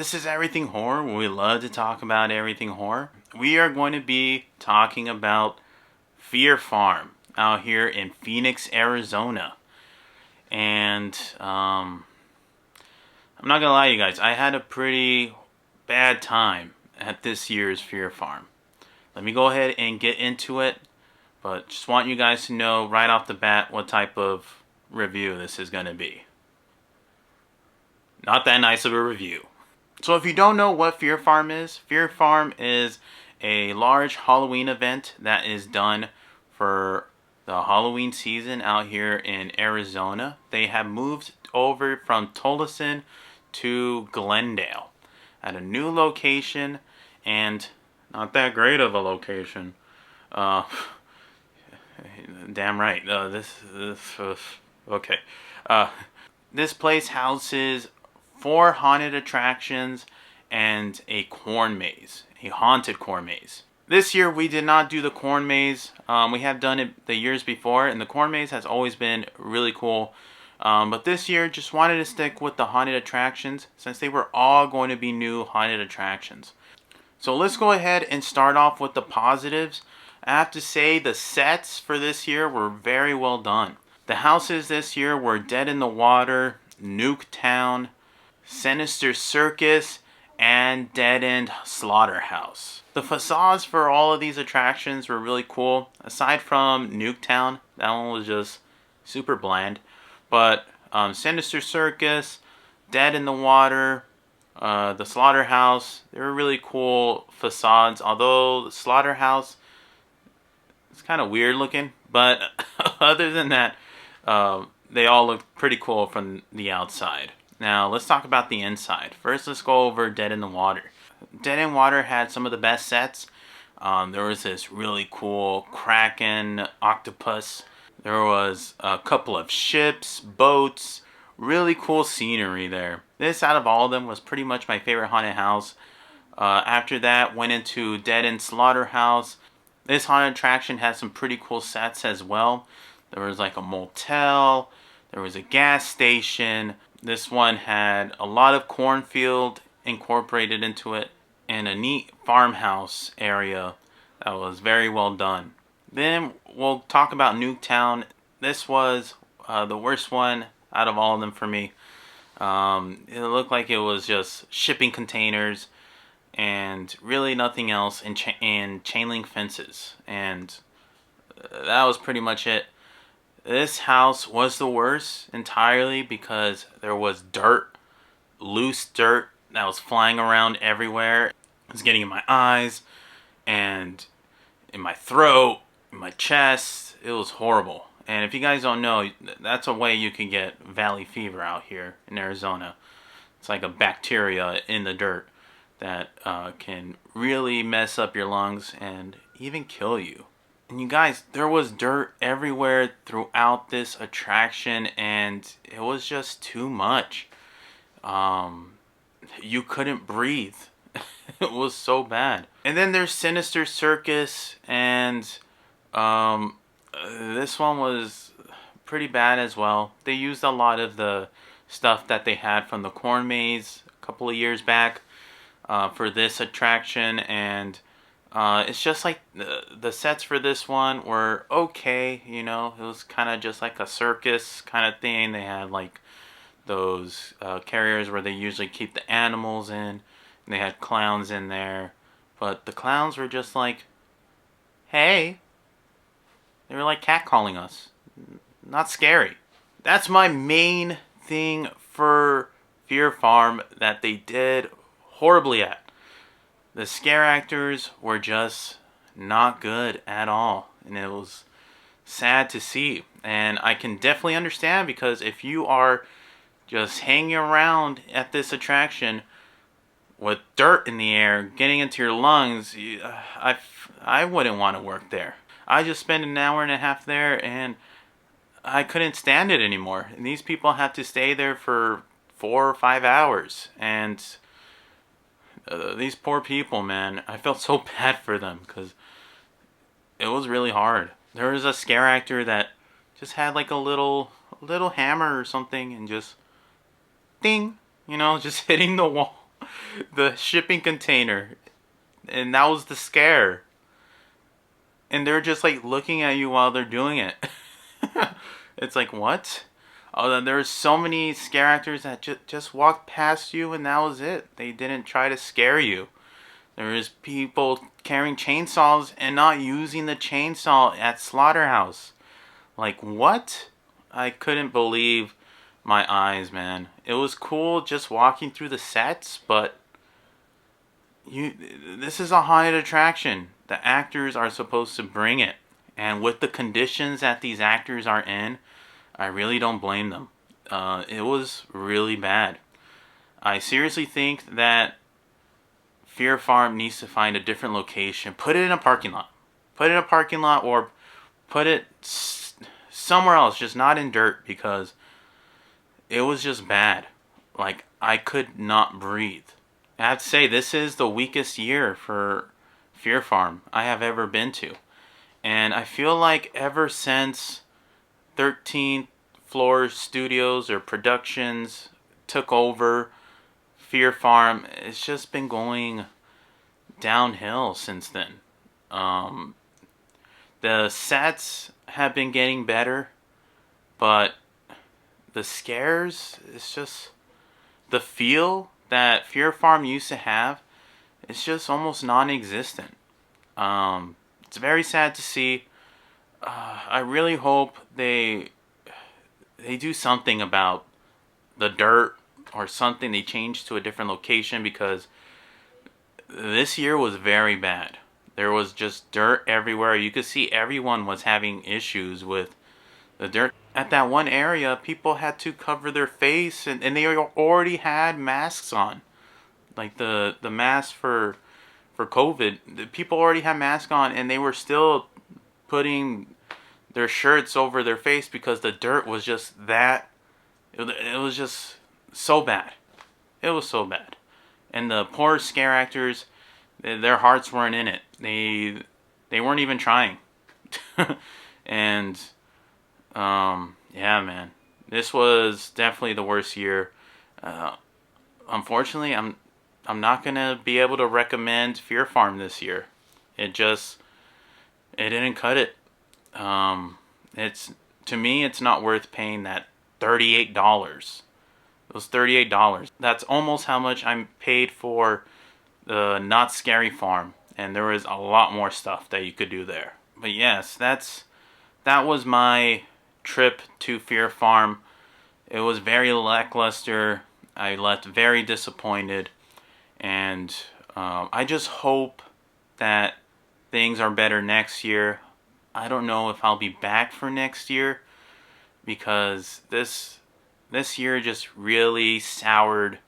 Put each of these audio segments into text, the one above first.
This is Everything Horror. We love to talk about everything horror. We are going to be talking about Fear Farm out here in Phoenix, Arizona. And I'm not gonna lie to you guys, I had a pretty bad time at this year's Fear Farm. Let me go ahead and get into it, but just want you guys to know right off the bat what type of review this is going to be. Not that nice of a review. So if you don't know what Fear Farm is a large Halloween event that is done for the Halloween season out here in Arizona. They have moved over from Tolleson to Glendale at a new location, and not that great of a location. Damn right. Okay. This place houses 4 haunted attractions and a corn maze, a haunted corn maze. This year we did not do the corn maze. We have done it the years before, and the corn maze has always been really cool. But this year just wanted to stick with the haunted attractions since they were all going to be new haunted attractions. So let's go ahead and start off with the positives. I have to say the sets for this year were very well done. The houses this year were Dead in the Water, Nuketown, Sinister Circus, and Dead End Slaughterhouse. The facades for all of these attractions were really cool. Aside from Nuketown, that one was just super bland. But Sinister Circus, Dead in the Water, the Slaughterhouse, they were really cool facades. Although the Slaughterhouse is kind of weird looking, but other than that, they all looked pretty cool from the outside. Now, let's talk about the inside. First, let's go over Dead in the Water. Dead in Water had some of the best sets. There was this really cool Kraken octopus. There was a couple of ships, boats, really cool scenery there. This, out of all of them, was pretty much my favorite haunted house. After that, went into Dead End Slaughterhouse. This haunted attraction had some pretty cool sets as well. There was like a motel. There was a gas station. This one had a lot of cornfield incorporated into it and a neat farmhouse area that was very well done. Then we'll talk about Nuketown. This was the worst one out of all of them for me. It looked like it was just shipping containers and really nothing else in chain link fences. And that was pretty much it. This house was the worst entirely because there was dirt, loose dirt that was flying around everywhere. It was getting in my eyes and in my throat, in my chest. It was horrible. And if you guys don't know, that's a way you can get valley fever out here in Arizona. It's like a bacteria in the dirt that can really mess up your lungs and even kill you. And you guys, there was dirt everywhere throughout this attraction, and it was just too much. You couldn't breathe. It was so bad. And then there's Sinister Circus, and this one was pretty bad as well. They used a lot of the stuff that they had from the corn maze a couple of years back for this attraction, and it's just like the sets for this one were okay, you know. It was kind of just like a circus kind of thing. They had like those carriers where they usually keep the animals in. And they had clowns in there. But the clowns were just like, hey. They were like catcalling us. Not scary. That's my main thing for Fear Farm that they did horribly at. The scare actors were just not good at all, and it was sad to see. And I can definitely understand, because if you are just hanging around at this attraction with dirt in the air getting into your lungs, I wouldn't want to work there. I just spent an hour and a half there, and I couldn't stand it anymore. And these people had to stay there for 4 or 5 hours, and these poor people, man, I felt so bad for them because it was really hard. There was a scare actor that just had like a little hammer or something and just ding, you know, just hitting the wall. the shipping container. And that was the scare. And they're just like looking at you while they're doing it. It's like, what? Oh, then there's so many scare actors that just walked past you and that was it. They didn't try to scare you. There is people carrying chainsaws and not using the chainsaw at Slaughterhouse. Like, what? I couldn't believe my eyes, man. It was cool just walking through the sets, but this is a haunted attraction. The actors are supposed to bring it. And with the conditions that these actors are in, I really don't blame them. It was really bad. I seriously think that Fear Farm needs to find a different location. Put it in a parking lot. Put it in a parking lot or put it somewhere else. Just not in dirt because it was just bad. Like, I could not breathe. I have to say, this is the weakest year for Fear Farm I have ever been to. And I feel like ever since 13th Floor Studios or Productions took over Fear Farm, it's just been going downhill since then. The sets have been getting better, but the scares, it's just the feel that Fear Farm used to have, it's just almost non-existent. It's very sad to see. I really hope they do something about the dirt or something. They change to a different location because this year was very bad. There was just dirt everywhere. You could see everyone was having issues with the dirt. At that one area, people had to cover their face and they already had masks on. Like the mask for COVID. The people already had masks on and they were still putting their shirts over their face because the dirt was just that. It was just so bad. It was so bad. And the poor scare actors, their hearts weren't in it. They weren't even trying. And yeah, man, this was definitely the worst year. Unfortunately, I'm not gonna be able to recommend Fear Farm this year. It didn't cut it. To me, it's not worth paying that $38. It was $38. That's almost how much I paid for the Not Scary Farm, and there was a lot more stuff that you could do there. But yes, that was my trip to Fear Farm. It was very lackluster. I left very disappointed, and I just hope that things are better next year. I don't know if I'll be back for next year because this year just really soured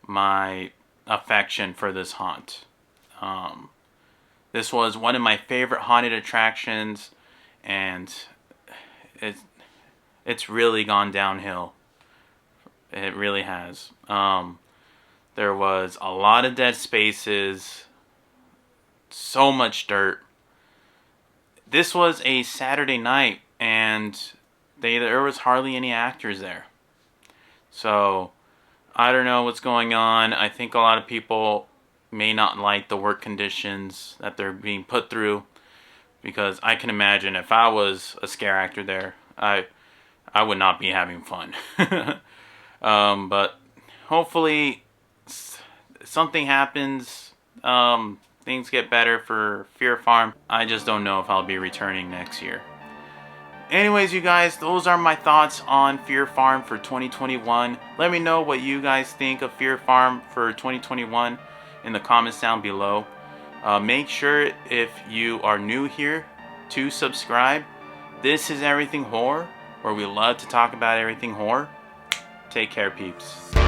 my affection for this haunt. This was one of my favorite haunted attractions, and it's really gone downhill. It really has. There was a lot of dead spaces, so much dirt. This was a Saturday night, and there was hardly any actors there. So, I don't know what's going on. I think a lot of people may not like the work conditions that they're being put through, because I can imagine if I was a scare actor there, I would not be having fun. But hopefully something happens. Things get better for Fear Farm. I just don't know if I'll be returning next year. Anyways, you guys, those are my thoughts on Fear Farm for 2021. Let me know what you guys think of Fear Farm for 2021 in the comments down below. Make sure, if you are new here, to subscribe. This is Everything Horror, where we love to talk about everything horror. Take care, peeps.